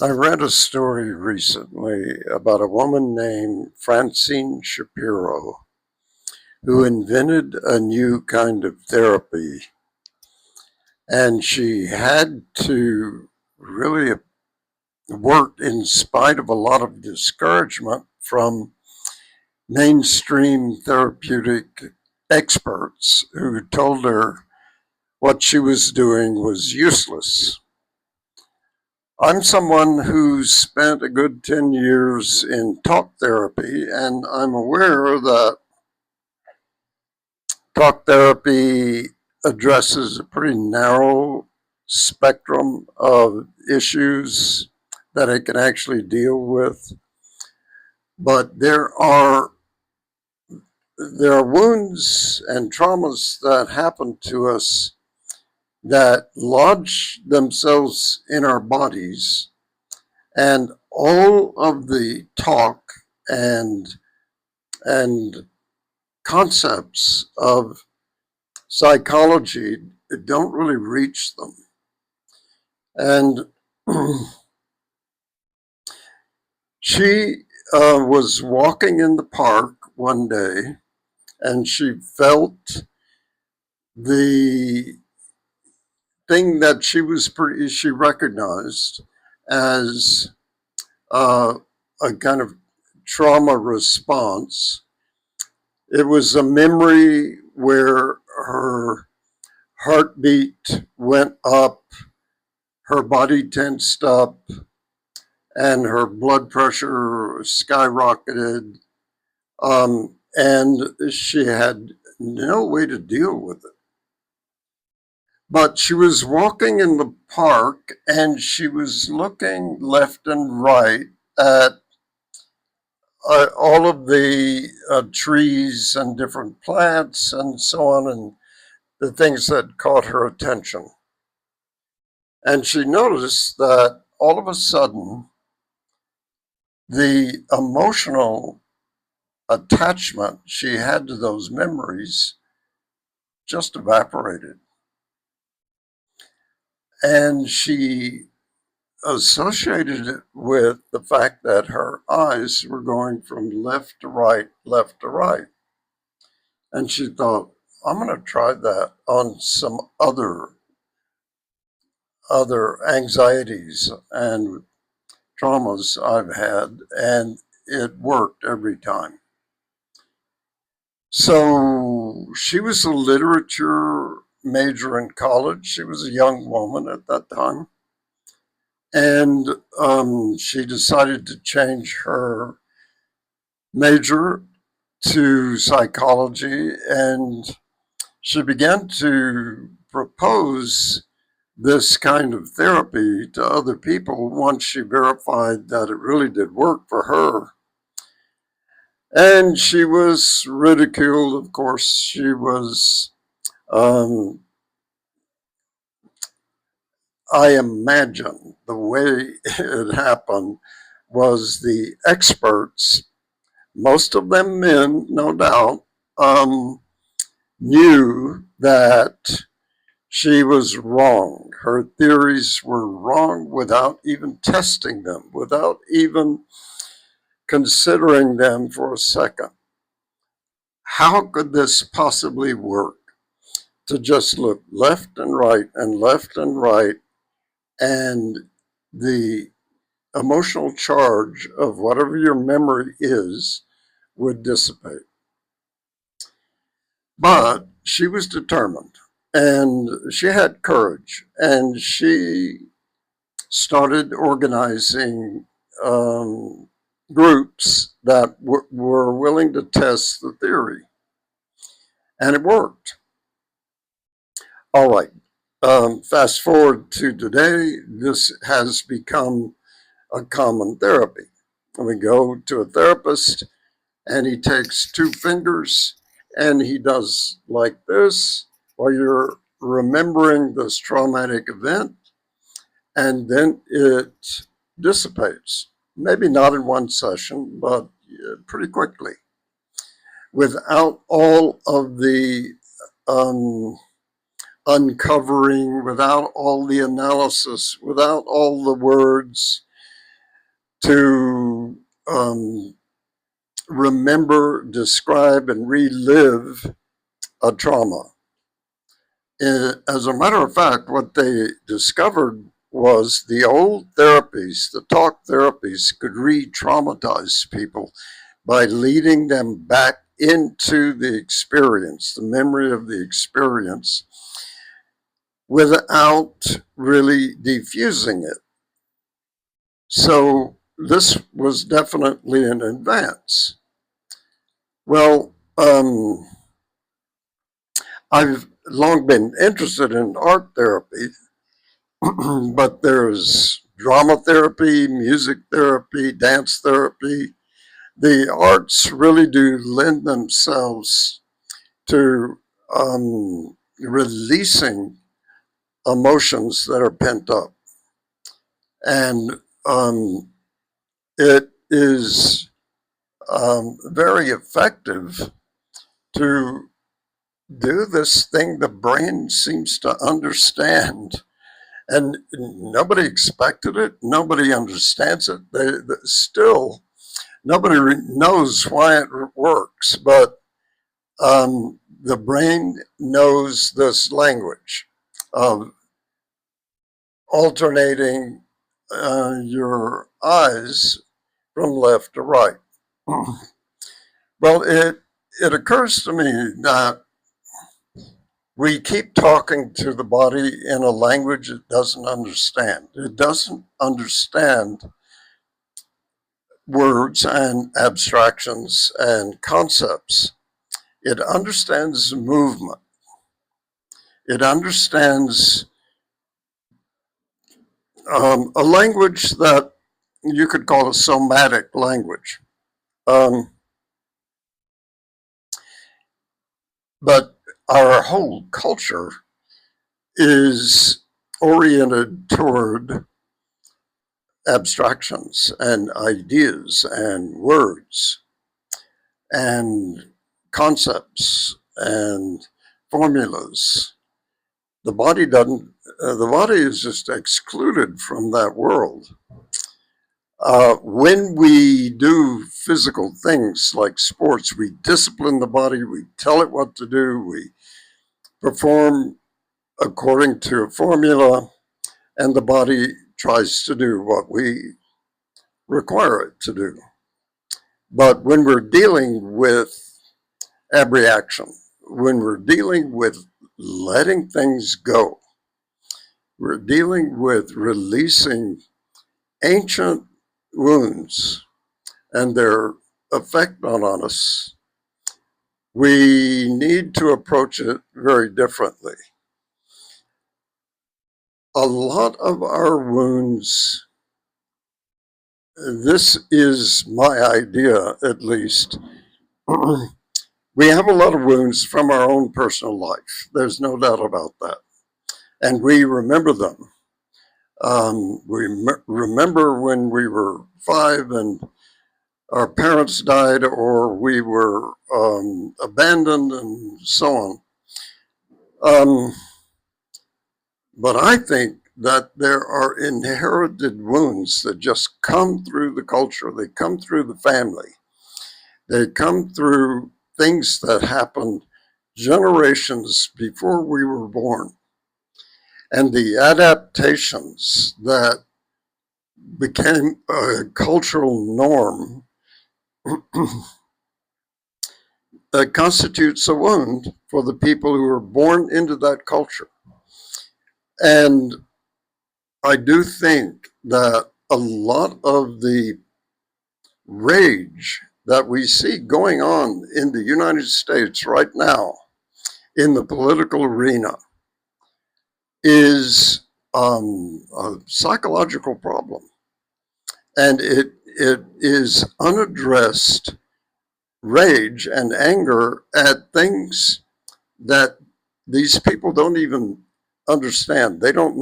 I read a story recently about a woman named Francine Shapiro who invented a new kind of therapy. And she had to really work in spite of a lot of discouragement from mainstream therapeutic experts who told her what she was doing was useless. I'm someone who's spent a good 10 years in talk therapy, and I'm aware that talk therapy addresses a pretty narrow spectrum of issues that it can actually deal with. But there are wounds and traumas that happen to us that lodge themselves in our bodies, and all of the talk and and concepts of psychology don't really reach them. And she was walking in the park one day, and she felt the thing that she recognized as uh, a kind of trauma response. It was a memory where her heartbeat went up, her body tensed up, and her blood pressure skyrocketed. And she had no way to deal with it. But she was walking in the park and she was looking left and right at all of the trees and different plants and so on, and the things that caught her attention. And she noticed that all of a sudden, the emotional attachment she had to those memories just evaporated. And she associated it with the fact that her eyes were going from left to right, left to right. And she thought, I'm going to try that on some other anxieties and traumas I've had, and it worked every time. So she was a literature major in college. She was a young woman at that time. And she decided to change her major to psychology, and she began to propose this kind of therapy to other people once she verified that it really did work for her. And she was ridiculed, of course. She was, um, I imagine the way it happened was the experts, most of them men, no doubt, um, knew that she was wrong. Her theories were wrong without even testing them, without even considering them for a second. How could this possibly work? To just look left and right and left and right, and the emotional charge of whatever your memory is would dissipate. But she was determined and she had courage, and she started organizing groups that were willing to test the theory, and it worked. All right. Fast forward to today, this has become a common therapy. We go to a therapist, and he takes two fingers and he does like this while you're remembering this traumatic event, and then it dissipates. Maybe not in one session, but pretty quickly, without all of the um, uncovering, without all the analysis, without all the words. to remember, describe, and relive a trauma. As a matter of fact, what they discovered was the old therapies, the talk therapies, could re-traumatize people by leading them back into the experience, the memory of the experience, without really diffusing it. So this was definitely an advance. Well, I've long been interested in art therapy, but there's drama therapy, music therapy, dance therapy. The arts really do lend themselves to releasing emotions that are pent up. And it is very effective to do this thing the brain seems to understand. And nobody expected it. Nobody understands it. Still, nobody knows why it works, but the brain knows this language of alternating your eyes from left to right. Well, it occurs to me that we keep talking to the body in a language it doesn't understand. It doesn't understand words and abstractions and concepts. It understands movement. It understands a language that you could call a somatic language. But our whole culture is oriented toward abstractions and ideas and words and concepts and formulas. The body doesn't, the body is just excluded from that world. When we do physical things like sports, we discipline the body, we tell it what to do, we perform according to a formula, and the body tries to do what we require it to do. But when we're dealing with abreaction, when we're dealing with letting things go, we're dealing with releasing ancient wounds and their effect on us, we need to approach it very differently. A lot of our wounds, this is my idea at least, we have a lot of wounds from our own personal life. There's no doubt about that. And we remember them. Remember when we were 5 and our parents died, or we were abandoned, and so on. But I think that there are inherited wounds that just come through the culture. They come through the family. They come through things that happened generations before we were born. And the adaptations that became a cultural norm that constitutes a wound for the people who were born into that culture. And I do think that a lot of the rage that we see going on in the United States right now in the political arena is a psychological problem. And it is unaddressed rage and anger at things that these people don't even understand. They don't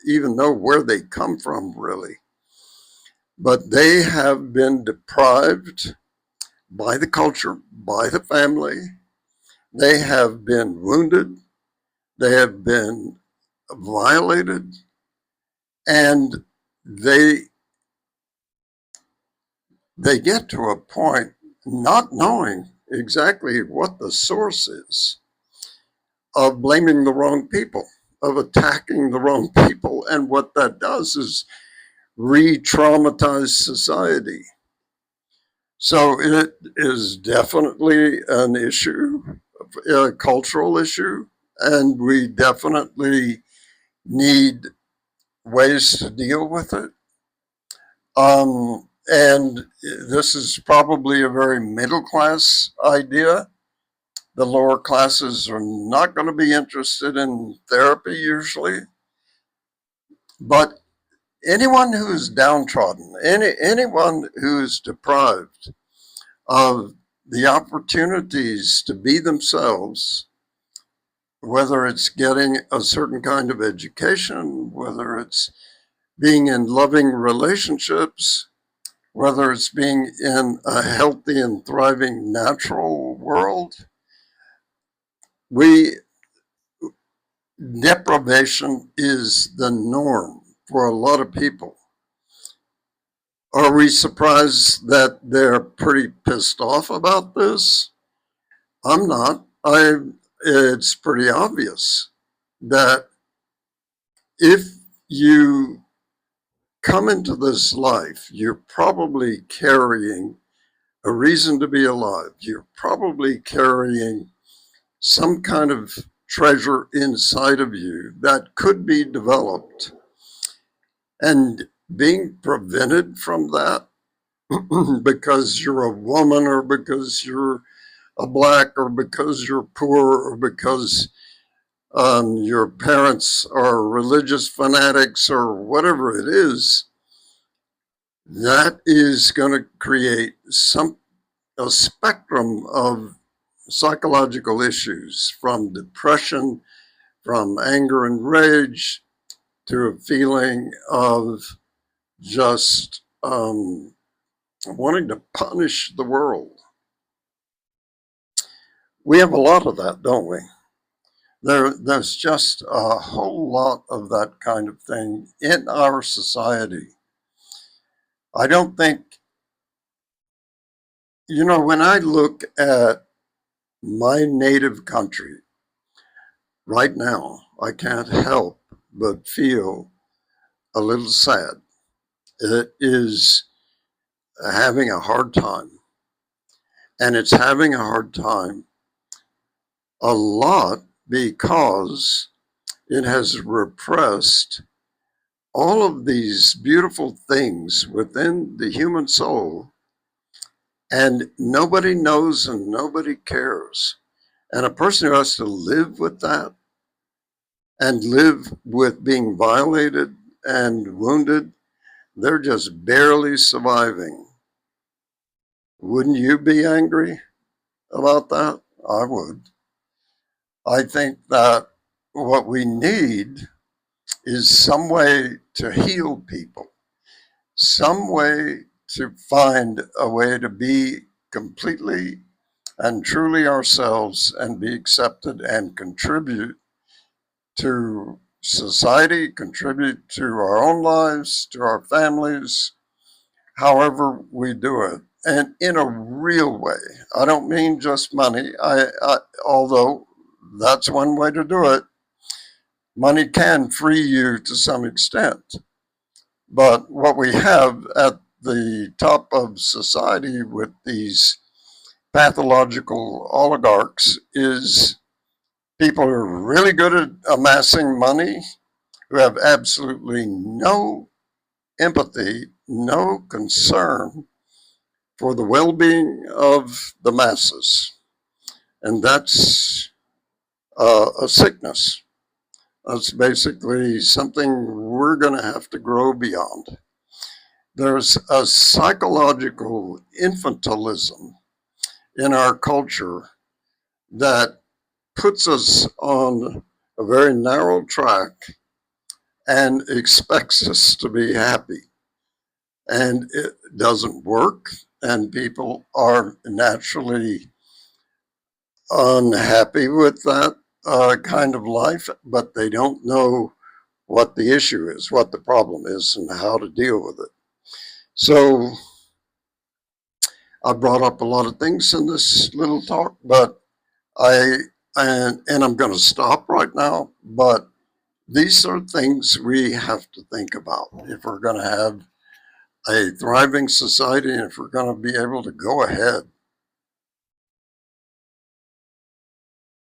even know where they come from, really. But they have been deprived by the culture, by the family. They have been wounded. They have been violated. And they they get to a point not knowing exactly what the source is of blaming the wrong people, of attacking the wrong people. And what that does is re-traumatize society. So it is definitely an issue, a cultural issue, and we definitely need ways to deal with it. And this is probably a very middle class idea. The lower classes are not going to be interested in therapy usually, but anyone who's downtrodden, anyone who's deprived of the opportunities to be themselves, whether it's getting a certain kind of education, whether it's being in loving relationships, whether it's being in a healthy and thriving natural world, we deprivation is the norm for a lot of people. Are we surprised that they're pretty pissed off about this? I'm not. It's pretty obvious that if you come into this life, you're probably carrying a reason to be alive. You're probably carrying some kind of treasure inside of you that could be developed. And being prevented from that because you're a woman or because you're a black or because you're poor or because your parents are religious fanatics or whatever it is, that is going to create a spectrum of psychological issues, from depression, from anger and rage, to a feeling of just wanting to punish the world. We have a lot of that, don't we? There's just a whole lot of that kind of thing in our society. I don't think, when I look at my native country right now, I can't help but feel a little sad. It is having a hard time. And it's having a hard time a lot because it has repressed all of these beautiful things within the human soul, and nobody knows and nobody cares. And a person who has to live with that and live with being violated and wounded, they're just barely surviving. Wouldn't you be angry about that? I would. I think that what we need is some way to heal people, some way to find a way to be completely and truly ourselves and be accepted and contribute to society, contribute to our own lives, to our families, however we do it, and in a real way. I don't mean just money, although that's one way to do it. Money can free you to some extent. But what we have at the top of society with these pathological oligarchs is people who are really good at amassing money, who have absolutely no empathy, no concern for the well being of the masses. And that's a sickness. That's basically something we're going to have to grow beyond. There's a psychological infantilism in our culture that puts us on a very narrow track and expects us to be happy. And it doesn't work, and people are naturally unhappy with that kind of life, but they don't know what the issue is, what the problem is, and how to deal with it. So I brought up a lot of things in this little talk, but I and I'm going to stop right now. But these are things we have to think about if we're going to have a thriving society and if we're going to be able to go ahead.